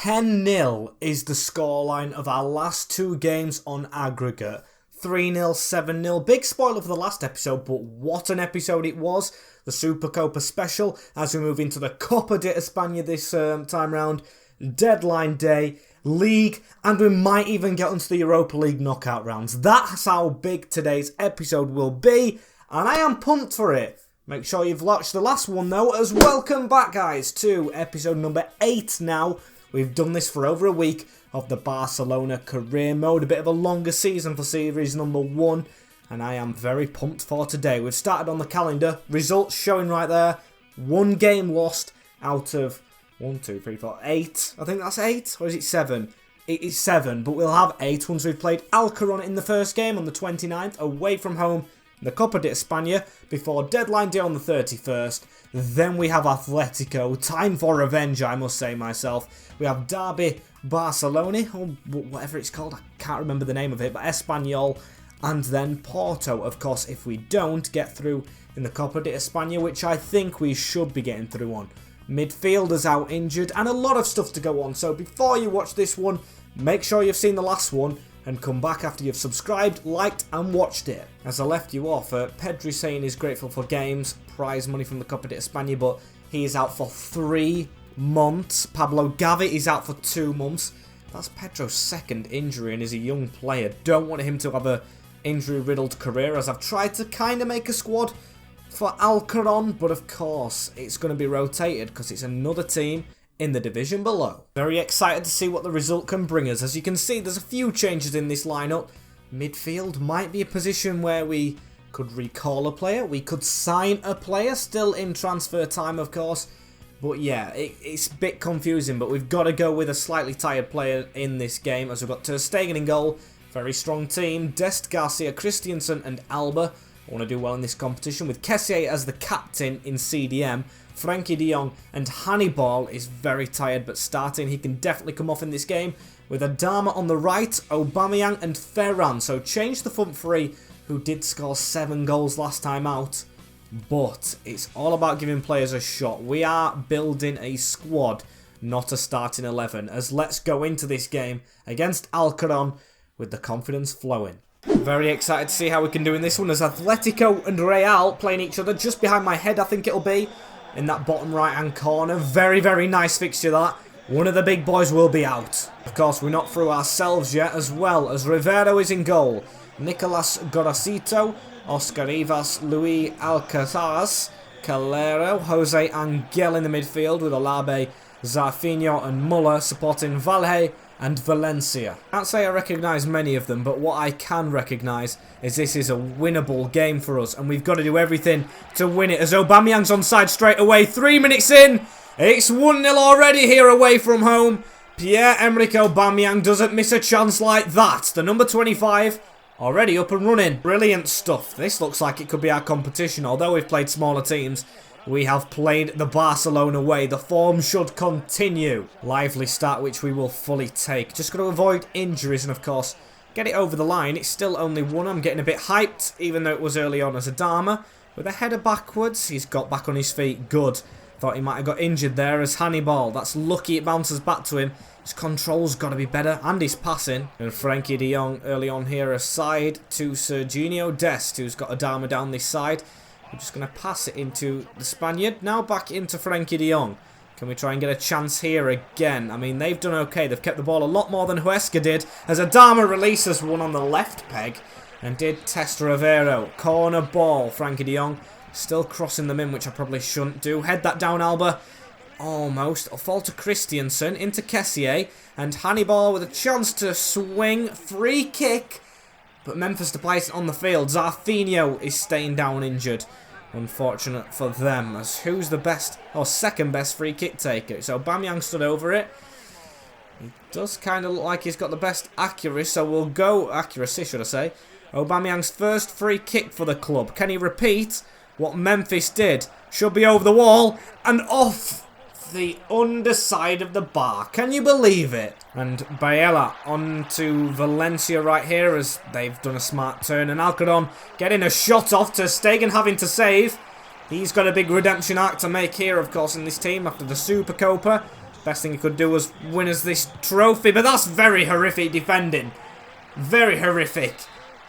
10-0 is the scoreline of our last two games on aggregate. 3-0, 7-0. Big spoiler for the last episode, but what an episode it was. The Supercopa special as we move into the Copa de España this time round. Deadline day, league, and we might even get onto the Europa League knockout rounds. That's how big today's episode will be, and I am pumped for it. Make sure you've watched the last one though, as welcome back guys to episode number 8 now. We've done this for over a week of the Barcelona career mode, a bit of a longer season for series number 1, and I am very pumped for today. We've started on the calendar, results showing right there, 1 game lost out of 1, 2, 3, 4, 8, I think that's 8, or is it 7? It is 7, but we'll have 8 once we've played Alcoron in the first game on the 29th, away from home, in the Copa de España, before deadline day on the 31st. Then we have Atletico, time for revenge I must say myself. We have Derby Barcelona, or whatever it's called, I can't remember the name of it, but Espanyol, and then Porto, of course, if we don't get through in the Copa de España, which I think we should be getting through on. Midfielders out injured, and a lot of stuff to go on, so before you watch this one, make sure you've seen the last one, and come back after you've subscribed, liked and watched it. As I left you off, Pedri saying he's grateful for games, prize money from the Copa de España, but he is out for 3 months. Pablo Gavi is out for 2 months. That's Pedro's second injury and he's a young player. Don't want him to have a injury-riddled career, as I've tried to kind of make a squad for Alcoron, but of course it's going to be rotated because it's another team in the division below. Very excited to see what the result can bring us. As you can see, there's a few changes in this lineup. Midfield might be a position where we could recall a player. We could sign a player, still in transfer time of course. But yeah, it's a bit confusing, but we've got to go with a slightly tired player in this game, as we've got Ter Stegen in goal. Very strong team. Dest, Garcia, Christiansen and Alba want to do well in this competition, with Kessié as the captain in CDM. Frankie de Jong and Hannibal is very tired but starting. He can definitely come off in this game, with Adama on the right, Aubameyang and Ferran. So change the front three, who did score 7 goals last time out. But it's all about giving players a shot. We are building a squad, not a starting 11. As let's go into this game against Alcoron with the confidence flowing. Very excited to see how we can do in this one, as Atletico and Real playing each other just behind my head, I think it'll be, in that bottom right hand corner. Very, very nice fixture that. One of the big boys will be out. Of course, we're not through ourselves yet, as well as Rivero is in goal. Nicolas Gorosito, Oscar Rivas, Luis Alcazar, Calero, Jose Angel in the midfield, with Olabe, Zarfinho and Muller supporting Valhe and Valencia. Can't say I recognise many of them, but what I can recognise is this is a winnable game for us, and we've got to do everything to win it, as Aubameyang's onside straight away. 3 minutes in, it's 1-0 already here away from home. Pierre-Emerick Aubameyang doesn't miss a chance like that. The number 25 already up and running. Brilliant stuff. This looks like it could be our competition, although we've played smaller teams. We have played the Barcelona way. The form should continue. Lively start, which we will fully take. Just got to avoid injuries and, of course, get it over the line. It's still only 1. I'm getting a bit hyped, even though it was early on, as Adama. With a header backwards, he's got back on his feet. Good. Thought he might have got injured there as Hannibal. That's lucky it bounces back to him. His control's got to be better, and his passing. And Frankie de Jong early on here aside to Serginho Dest, who's got Adama down this side. We're just going to pass it into the Spaniard. Now back into Frankie de Jong. Can we try and get a chance here again? I mean, they've done okay. They've kept the ball a lot more than Huesca did, as Adama releases one on the left peg and did test Rivero. Corner ball. Frankie de Jong still crossing them in, which I probably shouldn't do. Head that down, Alba. Almost. A fall to Christiansen into Kessié, and Hannibal with a chance to swing. Free kick. But Memphis deplays it on the field. Zarfinho is staying down injured. Unfortunate for them, as who's the best or second best free kick taker? So Aubameyang stood over it. He does kind of look like he's got the best accuracy, so we'll go accuracy, should I say. Aubameyang's first free kick for the club. Can he repeat what Memphis did? Should be over the wall and off the underside of the bar. Can you believe it? And Baella on to Valencia right here, as they've done a smart turn. And Alcoron getting a shot off, to Stegen having to save. He's got a big redemption arc to make here, of course, in this team after the Supercopa. Best thing he could do was win us this trophy, but that's very horrific defending. Very horrific.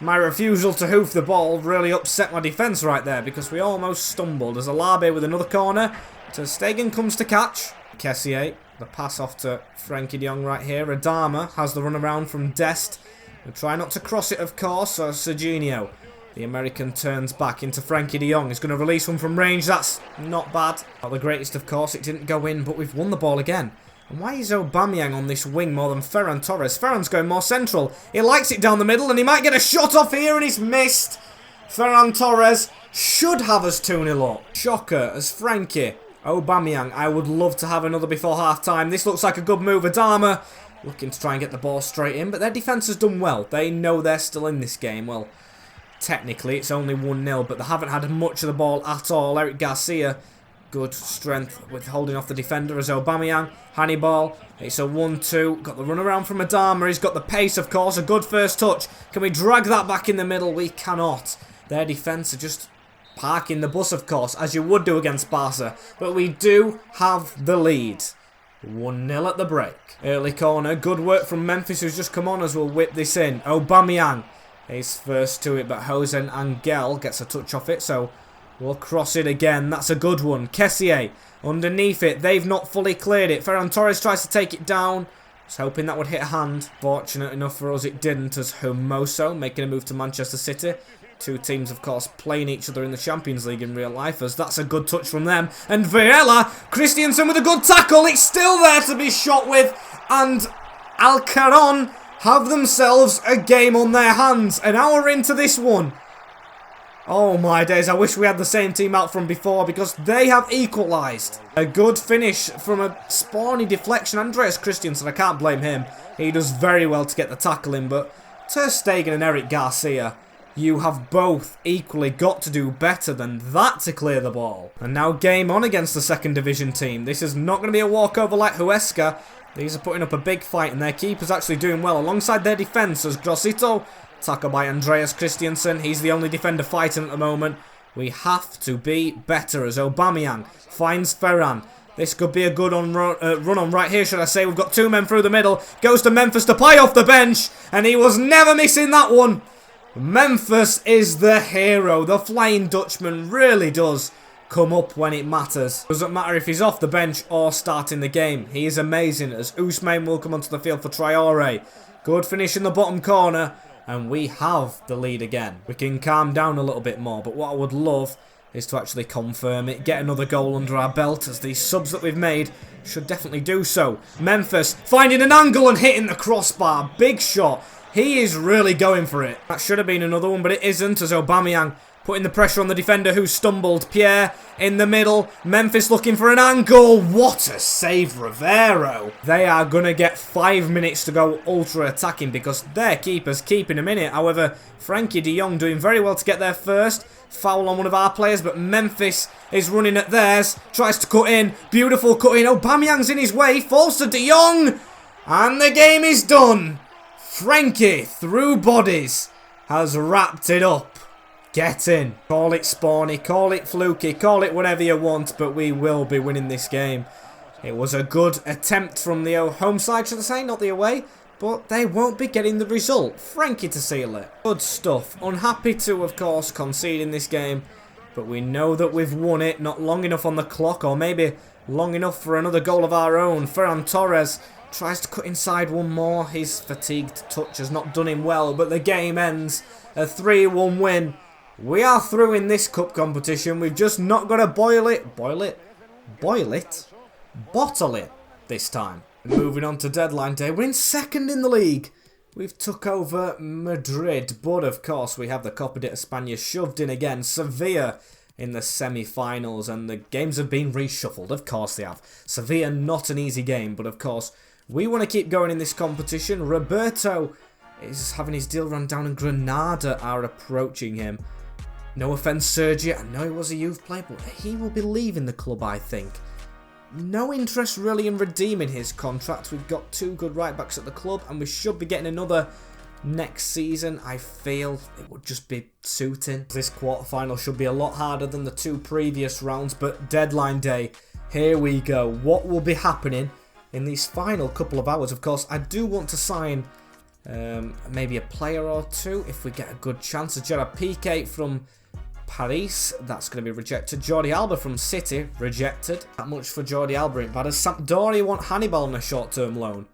My refusal to hoof the ball really upset my defence right there because we almost stumbled. As Alabe with another corner. Ter Stegen comes to catch. Kessié, the pass off to Frankie de Jong right here. Adama has the run around from Dest. We'll try not to cross it, of course. So Serginho, the American, turns back into Frankie de Jong. He's going to release one from range. That's not bad. Not the greatest, of course. It didn't go in, but we've won the ball again. And why is Aubameyang on this wing more than Ferran Torres? Ferran's going more central. He likes it down the middle, and he might get a shot off here, and he's missed. Ferran Torres should have us 2-0 up. Shocker as Frankie. Aubameyang, I would love to have another before half-time. This looks like a good move. Adama looking to try and get the ball straight in, but their defence has done well. They know they're still in this game. Well, technically it's only 1-0, but they haven't had much of the ball at all. Eric Garcia, good strength with holding off the defender as Aubameyang. Hannibal, it's a 1-2. Got the run around from Adama. He's got the pace, of course. A good first touch. Can we drag that back in the middle? We cannot. Their defence are just parking the bus, of course, as you would do against Barca. But we do have the lead. 1-0 at the break. Early corner. Good work from Memphis, who's just come on as we'll whip this in. Aubameyang is first to it, but Jose Angel gets a touch off it, so we'll cross it again. That's a good one. Kessié underneath it. They've not fully cleared it. Ferran Torres tries to take it down. Was hoping that would hit a hand. Fortunate enough for us, it didn't, as Hermoso making a move to Manchester City. Two teams, of course, playing each other in the Champions League in real life, as that's a good touch from them. And Viella, Christiansen with a good tackle. It's still there to be shot with. And Alcoron have themselves a game on their hands. An hour into this one. Oh my days, I wish we had the same team out from before because they have equalised. A good finish from a spawny deflection. Andreas Christiansen, I can't blame him. He does very well to get the tackle in, but Ter Stegen and Eric Garcia, you have both equally got to do better than that to clear the ball. And now game on against the second division team. This is not going to be a walkover like Huesca. These are putting up a big fight and their keeper's actually doing well alongside their defence as Grosito. Tackle by Andreas Christiansen. He's the only defender fighting at the moment. We have to be better as Aubameyang finds Ferran. This could be a good run on right here, should I say. We've got two men through the middle. Goes to Memphis Depay off the bench. And he was never missing that one. Memphis is the hero. The Flying Dutchman really does come up when it matters. Doesn't matter if he's off the bench or starting the game. He is amazing as Ousmane will come onto the field for Traore. Good finish in the bottom corner. And we have the lead again. We can calm down a little bit more. But what I would love is to actually confirm it. Get another goal under our belt, as these subs that we've made should definitely do so. Memphis finding an angle and hitting the crossbar. Big shot. He is really going for it. That should have been another one, but it isn't, as Aubameyang putting the pressure on the defender who stumbled. Pierre in the middle. Memphis looking for an angle. What a save, Rivero. They are going to get 5 minutes to go ultra attacking because their keeper's keeping them in it. However, Frankie de Jong doing very well to get there first. Foul on one of our players, but Memphis is running at theirs. Tries to cut in. Beautiful cut in. Aubameyang's in his way. Falls to de Jong. And the game is done. Frankie, through bodies, has wrapped it up. Get in. Call it spawny, call it fluky, call it whatever you want, but we will be winning this game. It was a good attempt from the home side, should I say, not the away, but they won't be getting the result. Frankie to seal it. Good stuff. Unhappy to, of course, concede in this game, but we know that we've won it. Not long enough on the clock, or maybe long enough for another goal of our own. Ferran Torres tries to cut inside one more. His fatigued touch has not done him well, but the game ends. A 3-1 win. We are through in this cup competition. We've just not got to bottle it this time. Moving on to deadline day. We're in second in the league. We've took over Madrid, but of course we have the Copa de España shoved in again. Sevilla in the semi-finals, and the games have been reshuffled. Of course they have. Sevilla, not an easy game, but of course we want to keep going in this competition. Roberto is having his deal run down, and Granada are approaching him. No offence, Sergio. I know he was a youth player, but he will be leaving the club, I think. No interest really in redeeming his contract. We've got two good right-backs at the club, and we should be getting another next season. I feel it would just be suiting. This quarter-final should be a lot harder than the two previous rounds, but deadline day, here we go. What will be happening in these final couple of hours. Of course, I do want to sign maybe a player or two if we get a good chance. A Gerard Piqué from Paris, that's going to be rejected. Jordi Alba from City, rejected. That much for Jordi Alba ain't bad. Does Sampdoria want Hannibal on a short-term loan?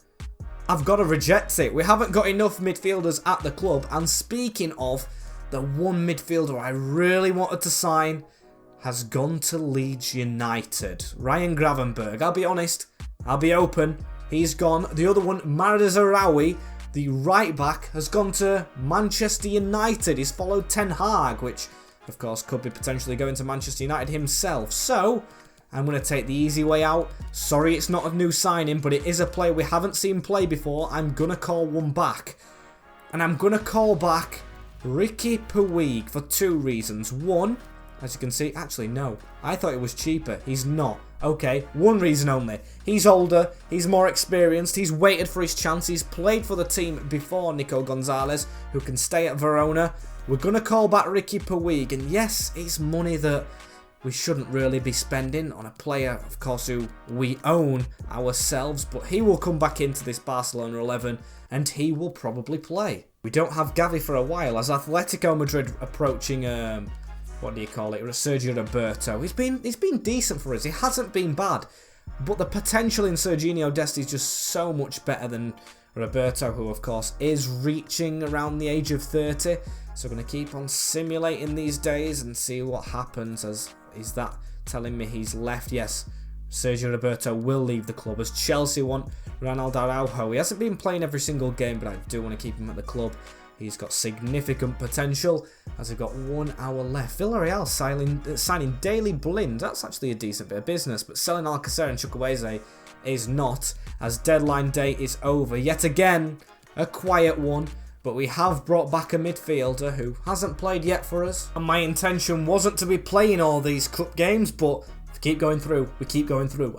I've got to reject it. We haven't got enough midfielders at the club. And speaking of, the one midfielder I really wanted to sign has gone to Leeds United. Ryan Gravenberg. I'll be honest. I'll be open. He's gone. The other one, Marzaraoui, the right back, has gone to Manchester United. He's followed Ten Hag, which, of course, could be potentially going to Manchester United himself. So, I'm going to take the easy way out. Sorry it's not a new signing, but it is a player we haven't seen play before. I'm going to call one back. And I'm going to call back Riqui Puig for two reasons. One, as you can see, actually no, I thought it was cheaper. He's not. Okay, one reason only. He's older, he's more experienced, he's waited for his chance, he's played for the team before Nico Gonzalez, who can stay at Verona. We're going to call back Riqui Puig, and yes, it's money that we shouldn't really be spending on a player, of course, who we own ourselves, but he will come back into this Barcelona 11, and he will probably play. We don't have Gavi for a while, as Atletico Madrid approaching, what do you call it, Sergio Roberto. He's been decent for us, he hasn't been bad, but the potential in Serginho Dest is just so much better than Roberto, who of course is reaching around the age of 30, so we're going to keep on simulating these days and see what happens. As is that telling me he's left? Yes, Sergio Roberto will leave the club, as Chelsea want Ronald Araujo. He hasn't been playing every single game, but I do want to keep him at the club. He's got significant potential, as we've got 1 hour left. Villarreal signing Daley Blind. That's actually a decent bit of business, but selling Alcacer and Chukwueze is not, as deadline day is over. Yet again, a quiet one, but we have brought back a midfielder who hasn't played yet for us. And my intention wasn't to be playing all these cup games, but we keep going through,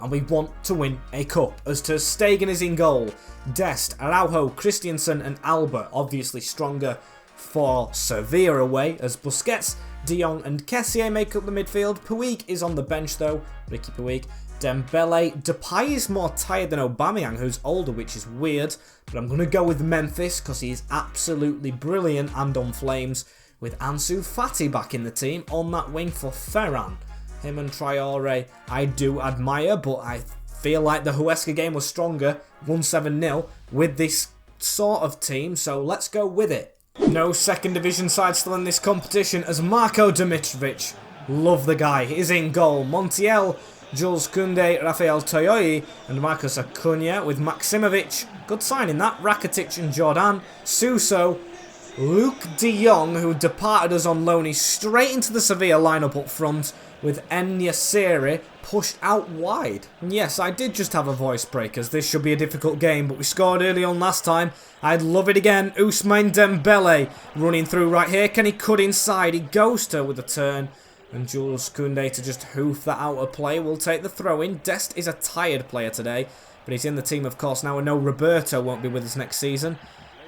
and we want to win a cup. As Ter Stegen is in goal, Dest, Araujo, Christensen and Alba, obviously stronger for Sevilla away, as Busquets, De Jong and Kessié make up the midfield. Puig is on the bench though, Riqui Puig. Dembele, Depay is more tired than Aubameyang, who's older, which is weird, but I'm going to go with Memphis because he's absolutely brilliant and on flames, with Ansu Fati back in the team on that wing for Ferran. Him and Traore I do admire, but I feel like the Huesca game was stronger, 1-7-0, with this sort of team, so let's go with it. No second division side still in this competition, as Marko Dimitrovic, love the guy, is in goal. Montiel, Jules Koundé, Rafael Toyoyi and Marcos Acuna, with Maximovic, good signing that, Rakitic and Jordan, Suso, Luke de Jong, who departed us on loan, he's straight into the Sevilla lineup up front, with En-Nesyri pushed out wide. And yes, I did just have a voice break, as this should be a difficult game, but we scored early on last time. I'd love it again. Ousmane Dembele running through right here. Can he cut inside? He goes to with a turn. And Jules Koundé to just hoof that out of play will take the throw in. Dest is a tired player today, but he's in the team of course now. I know Roberto won't be with us next season.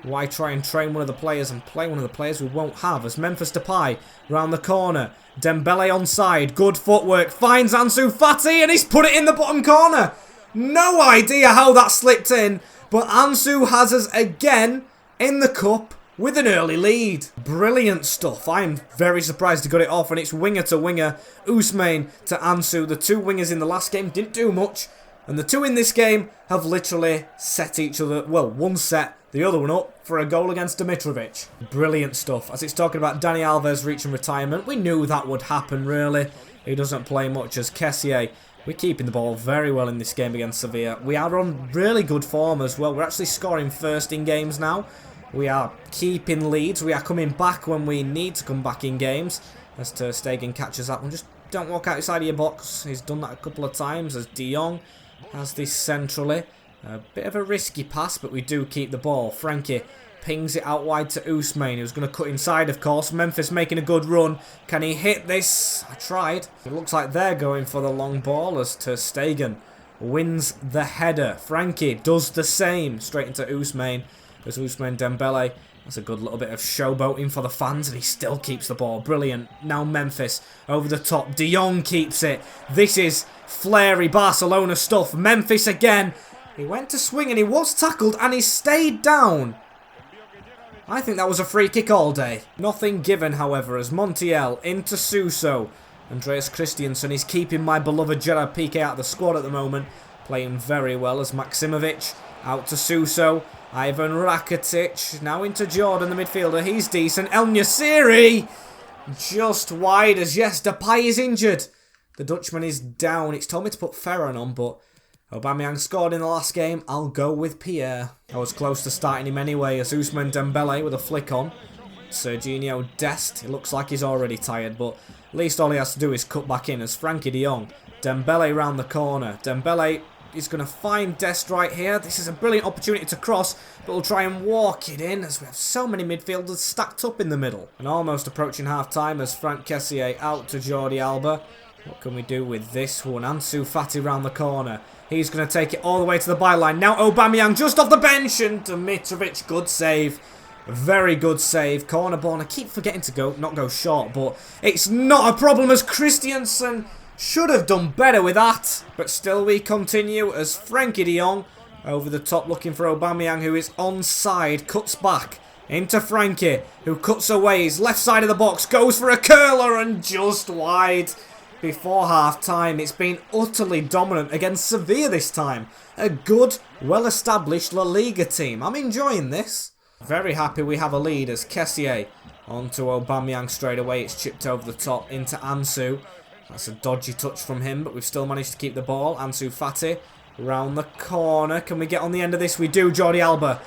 Why try and train one of the players and play one of the players we won't have? As Memphis Depay round the corner. Dembele onside. Good footwork. Finds Ansu Fati and he's put it in the bottom corner. No idea how that slipped in. But Ansu has us again in the cup with an early lead. Brilliant stuff. I'm very surprised he got it off, and it's winger to winger. Ousmane to Ansu. The two wingers in the last game didn't do much, and the two in this game have literally set each other, well, one set the other one up for a goal against Dimitrovic. Brilliant stuff. As it's talking about Dani Alves reaching retirement, we knew that would happen really. He doesn't play much, as Kessié. We're keeping the ball very well in this game against Sevilla. We are on really good form as well. We're actually scoring first in games now. We are keeping leads. We are coming back when we need to come back in games. As Ter Stegen catches that one. Just don't walk outside of your box. He's done that a couple of times. As De Jong has this centrally. A bit of a risky pass, but we do keep the ball. Frankie pings it out wide to Ousmane, who's going to cut inside, of course. Memphis making a good run. Can he hit this? I tried. It looks like they're going for the long ball, as Ter Stegen wins the header. Frankie does the same. Straight into Ousmane. There's Ousmane Dembele. That's a good little bit of showboating for the fans, and he still keeps the ball. Brilliant. Now Memphis over the top. De Jong keeps it. This is flary Barcelona stuff. Memphis again. He went to swing and he was tackled and he stayed down. I think that was a free kick all day. Nothing given, however, as Montiel into Suso. Andreas Christiansen is keeping my beloved Gerard Piqué out of the squad at the moment. Playing very well as Maximovic out to Suso. Ivan Rakitic now into Jordan, the midfielder. He's decent. El Nassiri just wide as yes, Depay is injured. The Dutchman is down. It's told me to put Ferran on, but Aubameyang scored in the last game. I'll go with Pierre. I was close to starting him anyway as Ousmane Dembele with a flick on. Serginho Dest. It looks like he's already tired, but at least all he has to do is cut back in as Frankie de Jong. Dembele round the corner. Dembele is going to find Dest right here. This is a brilliant opportunity to cross, but we'll try and walk it in as we have so many midfielders stacked up in the middle. And almost approaching half-time as Franck Kessié out to Jordi Alba. What can we do with this one? Ansu Fati round the corner. He's going to take it all the way to the byline. Now Aubameyang just off the bench and Dimitrovic, good save. Very good save. Corner ball. I keep forgetting to not go short, but it's not a problem as Christiansen should have done better with that. But still we continue as Frankie de Jong over the top looking for Aubameyang, who is onside, cuts back into Frankie, who cuts away. His left side of the box, goes for a curler and just wide. Before half-time, it's been utterly dominant against Sevilla this time. A good, well-established La Liga team. I'm enjoying this. Very happy we have a lead as Kessié onto Aubameyang straight away. It's chipped over the top into Ansu. That's a dodgy touch from him, but we've still managed to keep the ball. Ansu Fati round the corner. Can we get on the end of this? We do, Jordi Alba.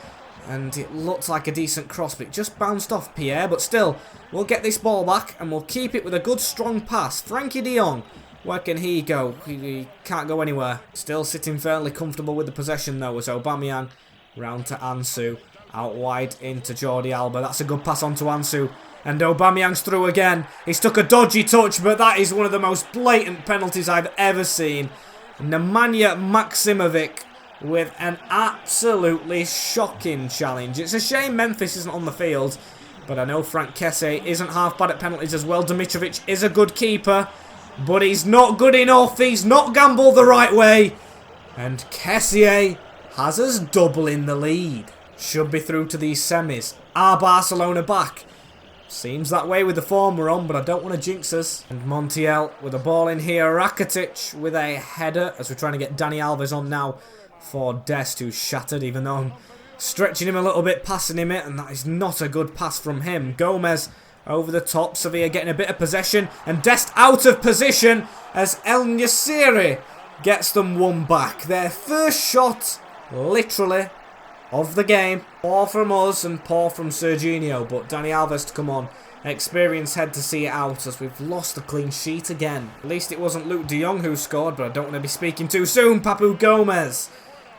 And it looked like a decent cross, but it just bounced off Pierre. But still, we'll get this ball back and we'll keep it with a good strong pass. Frankie de Jong, where can he go? He can't go anywhere. Still sitting fairly comfortable with the possession though as Aubameyang round to Ansu. Out wide into Jordi Alba. That's a good pass on to Ansu. And Aubameyang's through again. He's took a dodgy touch, but that is one of the most blatant penalties I've ever seen. Nemanja Maximovic with an absolutely shocking challenge. It's a shame Memphis isn't on the field, but I know Franck Kessié isn't half bad at penalties as well. Dimitrovic is a good keeper, but he's not good enough. He's not gambled the right way. And Kessié has us double in the lead. Should be through to these semis. Are Barcelona back? Seems that way with the form we're on, but I don't want to jinx us. And Montiel with a ball in here. Rakitic with a header as we're trying to get Dani Alves on now for Dest, who's shattered, even though I'm stretching him a little bit, passing him it, and that is not a good pass from him. Gomez over the top. Sevilla getting a bit of possession, and Dest out of position as El Nassiri gets them one back. Their first shot, literally, of the game. Poor from us and poor from Serginho, but Dani Alves to come on. Experienced head to see it out as we've lost a clean sheet again. At least it wasn't Luke de Jong who scored, but I don't want to be speaking too soon. Papu Gomez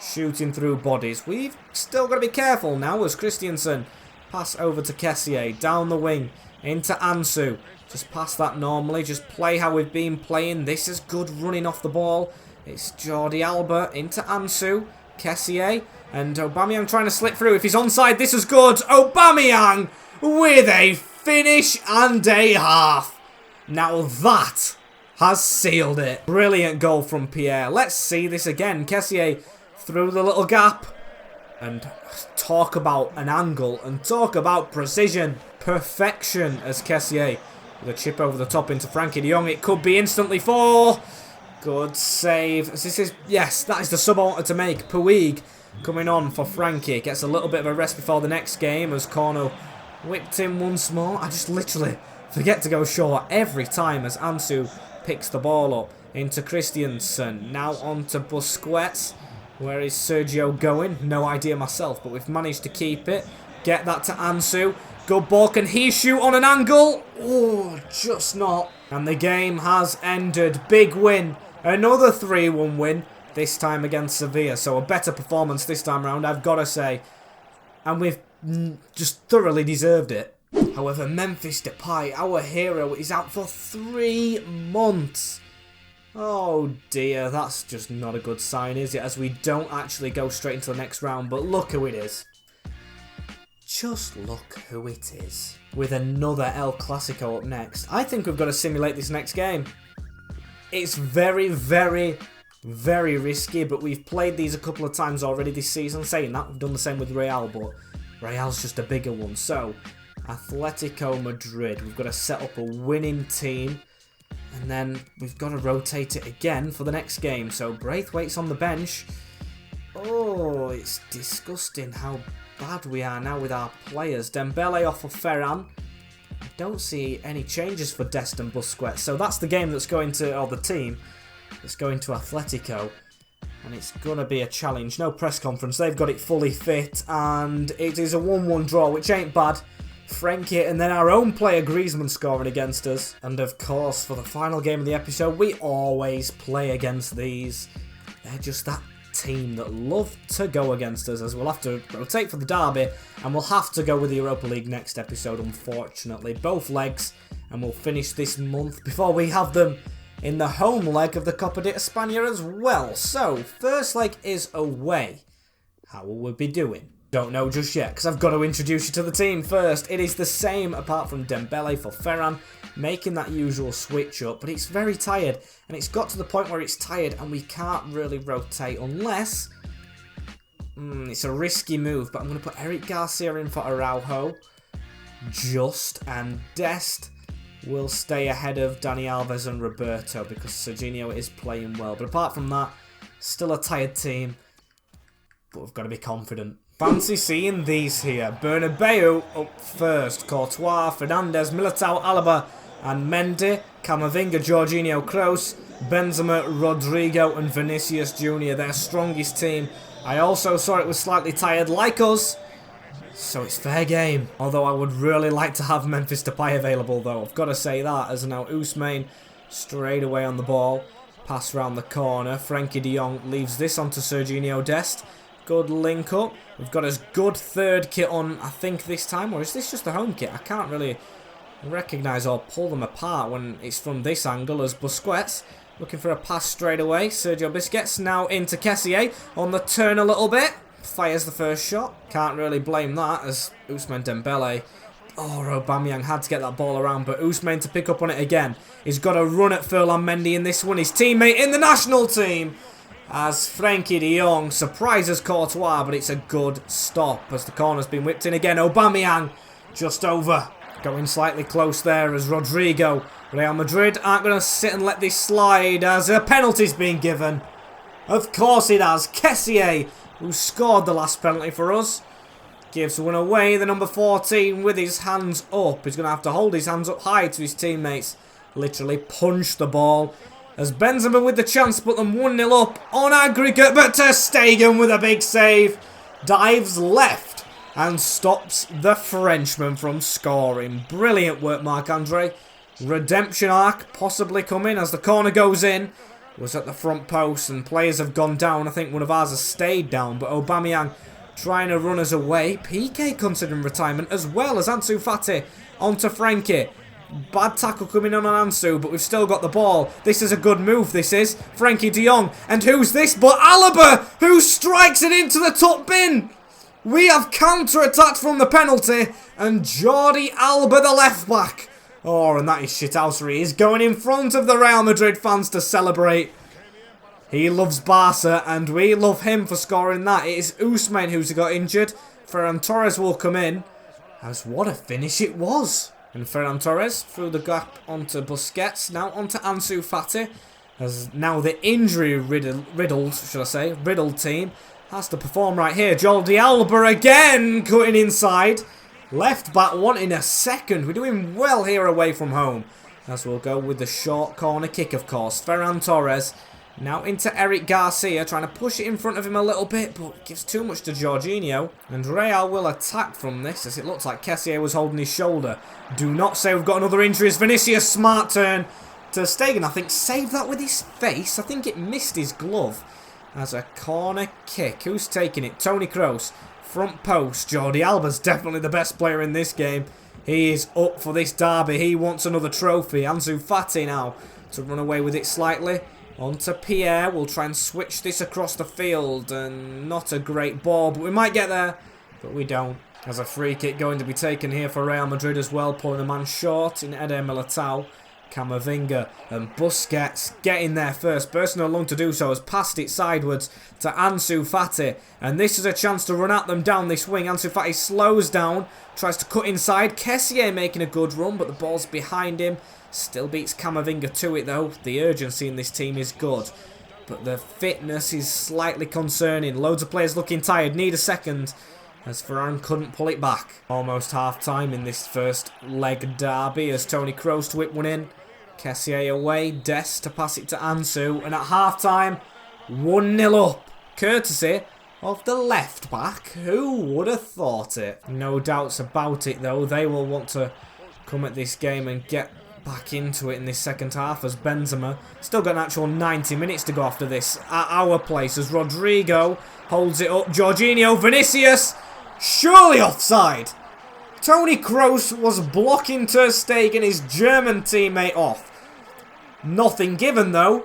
shooting through bodies. We've still got to be careful now as Christiansen pass over to Kessié. Down the wing into Ansu. Just pass that normally. Just play how we've been playing. This is good running off the ball. It's Jordi Alba into Ansu. Kessié. And Aubameyang trying to slip through. If he's onside, this is good. Aubameyang with a finish and a half. Now that has sealed it. Brilliant goal from Pierre. Let's see this again. Kessié through the little gap. And talk about an angle. And talk about precision. Perfection as Kessié with a chip over the top into Frankie de Jong. It could be instantly 4. Good save. This is, yes, that is the sub I wanted to make. Puig coming on for Frankie. Gets a little bit of a rest before the next game as Corno whipped in once more. I just literally forget to go short every time as Ansu picks the ball up into Christiansen. Now on to Busquets. Where is Sergio going? No idea myself, but we've managed to keep it. Get that to Ansu. Good ball. Can he shoot on an angle? Oh, just not. And the game has ended. Big win. Another 3-1 win. This time against Sevilla. So a better performance this time around, I've got to say. And we've just thoroughly deserved it. However, Memphis Depay, our hero, is out for 3 months. Oh dear, that's just not a good sign, is it? As we don't actually go straight into the next round. But look who it is. Just look who it is. With another El Clasico up next. I think we've got to simulate this next game. It's very, very Very risky, but we've played these a couple of times already this season. Saying that, we've done the same with Real, but Real's just a bigger one. So, Atletico Madrid. We've got to set up a winning team. And then we've got to rotate it again for the next game. So, Braithwaite's on the bench. Oh, it's disgusting how bad we are now with our players. Dembele off of Ferran. I don't see any changes for Dest and Busquets. So that's the game that's going to, or the team that's going to Atletico. And it's going to be a challenge. No press conference. They've got it fully fit. And it is a 1-1 draw, which ain't bad. Frankie and then our own player Griezmann scoring against us. And of course, for the final game of the episode, we always play against these. They're just that team that love to go against us, as we'll have to rotate for the derby, and we'll have to go with the Europa League next episode, unfortunately. Both legs, and we'll finish this month before we have them in the home leg of the Copa de España as well. So, first leg is away. How will we be doing? Don't know just yet, because I've got to introduce you to the team first. It is the same, apart from Dembele for Ferran, making that usual switch up, but it's very tired, and it's got to the point where it's tired, and we can't really rotate unless... it's a risky move, but I'm going to put Eric Garcia in for Araujo, and Dest will stay ahead of Dani Alves and Roberto, because Serginho is playing well. But apart from that, still a tired team, but we've got to be confident. Fancy seeing these here. Bernabeu up first. Courtois, Fernandes, Militao, Alaba and Mendy. Camavinga, Jorginho, Kroos, Benzema, Rodrigo and Vinicius Jr. Their strongest team. I also saw it was slightly tired like us. So it's fair game. Although I would really like to have Memphis Depay available though. I've got to say that, as now Ousmane straight away on the ball. Pass round the corner. Frankie de Jong leaves this onto Serginho Dest. Good link up. We've got a good third kit on, I think, this time. Or is this just the home kit? I can't really recognise or pull them apart when it's from this angle, as Busquets looking for a pass straight away. Sergio Busquets now into Kessié on the turn a little bit. Fires the first shot. Can't really blame that, as Ousmane Dembele. Oh, Aubameyang had to get that ball around, but Ousmane to pick up on it again. He's got a run at Ferland Mendy in this one. His teammate in the national team. As Frankie de Jong surprises Courtois, but it's a good stop as the corner's been whipped in again. Aubameyang just over. Going slightly close there as Rodrigo. Real Madrid aren't going to sit and let this slide as a penalty's been given. Of course it has. Kessié, who scored the last penalty for us, gives one away. The number 14 with his hands up. He's going to have to hold his hands up high to his teammates. Literally punch the ball. As Benzema with the chance to put them 1-0 up on aggregate, but Ter Stegen with a big save. Dives left and stops the Frenchman from scoring. Brilliant work, Marc-Andre. Redemption arc possibly coming as the corner goes in. Was at the front post and players have gone down. I think one of ours has stayed down, but Aubameyang trying to run us away. PK considering retirement, as well as Ansu Fati onto Frankie. Bad tackle coming on Ansu, but we've still got the ball. This is a good move, this is. Frankie de Jong. And who's this but Alaba, who strikes it into the top bin. We have counter-attacked from the penalty. And Jordi Alba, the left-back. Oh, and that is shithousery. He's going in front of the Real Madrid fans to celebrate. He loves Barca, and we love him for scoring that. It is Ousmane who's got injured. Ferran Torres will come in. As what a finish it was. And Ferran Torres through the gap onto Busquets. Now onto Ansu Fati. As now the injury riddled team has to perform right here. Jordi Alba again cutting inside. Left back wanting a second. We're doing well here away from home. As we'll go with the short corner kick, of course. Ferran Torres now into Eric Garcia, trying to push it in front of him a little bit, but gives too much to Jorginho. And Real will attack from this, as it looks like Kessié was holding his shoulder. Do not say we've got another injury. As Vinicius, smart turn. Ter Stegen, I think, saved that with his face. I think it missed his glove. As a corner kick. Who's taking it? Toni Kroos. Front post. Jordi Alba's definitely the best player in this game. He is up for this derby. He wants another trophy. Ansu Fati now to run away with it slightly. On to Pierre. We'll try and switch this across the field. And not a great ball, but we might get there. But we don't. As a free kick going to be taken here for Real Madrid as well. Pulling a man short in Eder Militao. Camavinga and Busquets getting there first. Person no longer to do so has passed it sideways to Ansu Fati. And this is a chance to run at them down this wing. Ansu Fati slows down, tries to cut inside. Kessié making a good run, but the ball's behind him. Still beats Camavinga to it though. The urgency in this team is good, but the fitness is slightly concerning. Loads of players looking tired. Need a second, as Ferran couldn't pull it back. Almost half time in this first leg derby as Toni Kroos to whip one in. Kessié away, Dest to pass it to Ansu, and at half time, 1-0 up, courtesy of the left back. Who would have thought it? No doubts about it though, they will want to come at this game and get back into it in this second half, as Benzema still got an actual 90 minutes to go after this at our place, as Rodrigo holds it up. Jorginho, Vinicius, surely offside. Toni Kroos was blocking Ter Stegen, his German teammate, off. Nothing given though.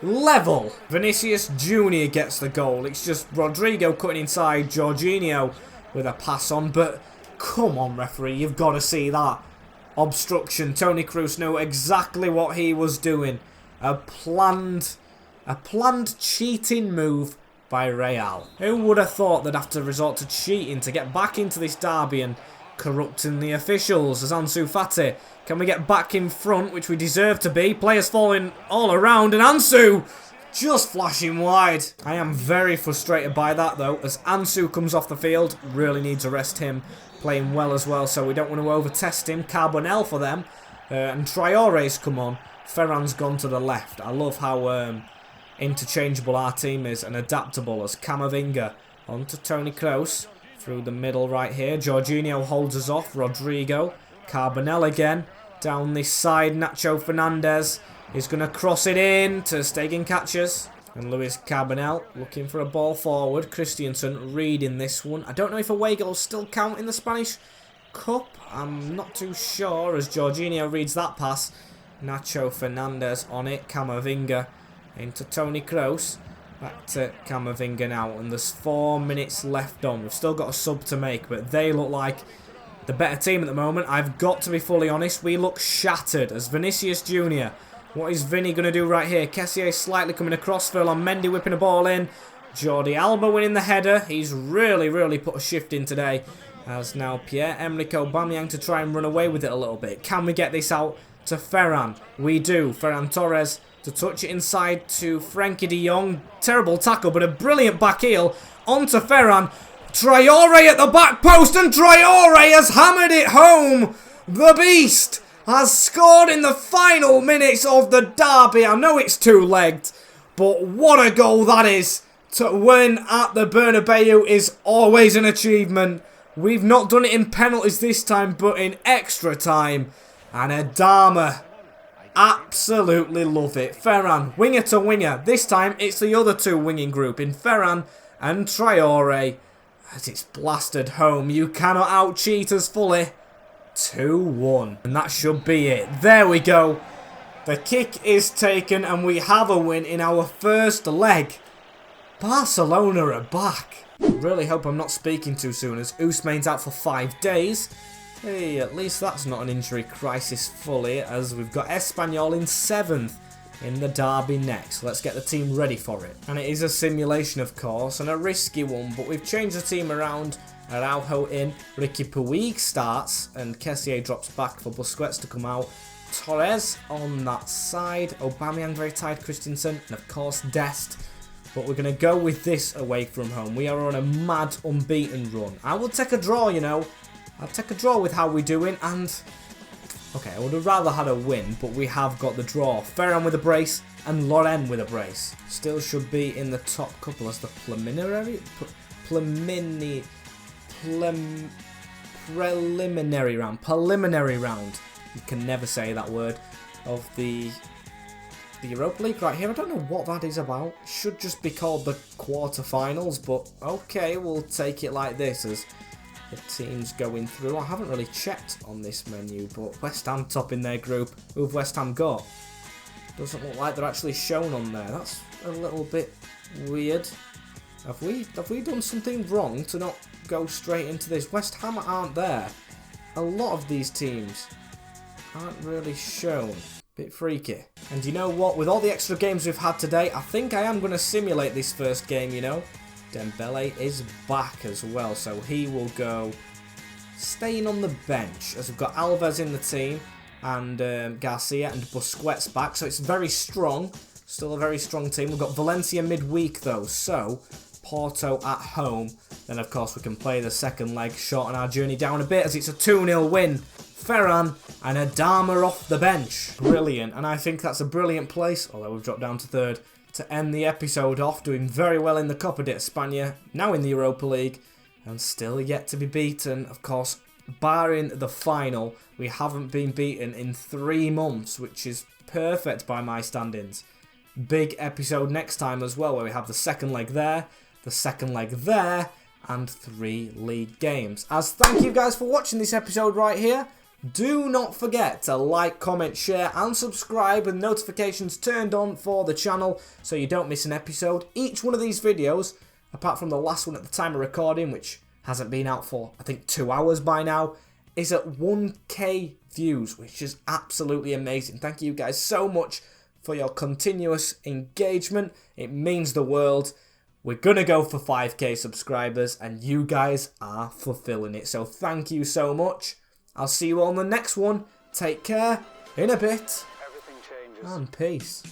Level. Vinicius Jr. gets the goal. It's just Rodrigo cutting inside, Jorginho with a pass on, but come on referee, you've got to see that. Obstruction. Toni Kroos knew exactly what he was doing. A planned cheating move by Real. Who would have thought they'd have to resort to cheating to get back into this derby and corrupting the officials? As Ansu Fati, can we get back in front, which we deserve to be? Players falling all around, and Ansu just flashing wide. I am very frustrated by that though, as Ansu comes off the field. Really needs to rest him. Playing well as well, so we don't want to over-test him. Carbonell for them. And Traore's come on. Ferran's gone to the left. I love how interchangeable our team is and adaptable, as Camavinga onto Toni Kroos. Through the middle right here. Jorginho holds us off. Rodrigo. Carbonell again. Down this side. Nacho Fernandez is going to cross it in. Ter Stegen catches. And Luis Carbonell looking for a ball forward. Christensen reading this one. I don't know if away goals still count in the Spanish Cup. I'm not too sure, as Jorginho reads that pass. Nacho Fernandez on it. Camavinga into Toni Kroos. Back to Camavinga now. And there's 4 minutes left on. We've still got a sub to make, but they look like the better team at the moment. I've got to be fully honest. We look shattered, as Vinicius Jr. What is Vinny going to do right here? Kessié slightly coming across. Ferland Mendy whipping a ball in. Jordi Alba winning the header. He's really put a shift in today. As now Pierre-Emerick Aubameyang to try and run away with it a little bit. Can we get this out to Ferran? We do. Ferran Torres to touch it inside to Frenkie de Jong. Terrible tackle, but a brilliant back heel onto Ferran. Traore at the back post, and Traore has hammered it home. The beast has scored in the final minutes of the derby. I know it's two-legged, but what a goal that is. To win at the Bernabeu is always an achievement. We've not done it in penalties this time, but in extra time. And Adama, absolutely love it. Ferran, winger to winger. This time it's the other two winging group in Ferran and Traore. As it's blasted home. You cannot out-cheat us fully. 2-1. And that should be it. There we go. The kick is taken and we have a win in our first leg. Barcelona are back. Really hope I'm not speaking too soon, as Ousmane's out for 5 days. Hey, at least that's not an injury crisis fully, as we've got Espanyol in 7th in the derby next. Let's get the team ready for it. And it is a simulation, of course, and a risky one, but we've changed the team around. Araujo in, Ricky Puig starts, and Kessié drops back for Busquets to come out. Torres on that side, Aubameyang very tight, Christensen, and of course Dest. But we're going to go with this away from home. We are on a mad unbeaten run. I will take a draw, you know. I'll take a draw with how we're doing, and okay, I would have rather had a win, but we have got the draw. Ferran with a brace and Loren with a brace. Still should be in the top couple as the preliminary round. You can never say that word. Of the Europa League right here. I don't know what that is about. It should just be called the quarterfinals, but okay, we'll take it like this as the teams going through. I haven't really checked on this menu, but West Ham top in their group. Who've West Ham got? Doesn't look like they're actually shown on there. That's a little bit weird. Have we done something wrong to not go straight into this? West Ham aren't there. A lot of these teams aren't really shown. Bit freaky. And you know what? With all the extra games we've had today, I think I am going to simulate this first game, you know. Dembele is back as well, so he will go staying on the bench, as we've got Alves in the team, and Garcia and Busquets back, so it's very strong. Still a very strong team. We've got Valencia midweek, though, so Porto at home. Then, of course, we can play the second leg, shorten our journey down a bit, as it's a 2-0 win. Ferran and Adama off the bench. Brilliant, and I think that's a brilliant place, although we've dropped down to third, to end the episode off, doing very well in the Copa de España, now in the Europa League, and still yet to be beaten. Of course, barring the final, we haven't been beaten in 3 months, which is perfect by my standings. Big episode next time as well, where we have the second leg there, the second leg there, and 3 league games. As thank you guys for watching this episode right here. Do not forget to like, comment, share and subscribe with notifications turned on for the channel so you don't miss an episode. Each one of these videos, apart from the last one at the time of recording, which hasn't been out for I think 2 hours by now, is at 1k views, which is absolutely amazing. Thank you guys so much for your continuous engagement. It means the world. We're going to go for 5k subscribers and you guys are fulfilling it. So thank you so much. I'll see you all in the next one. Take care. In a bit. Everything changes. And peace.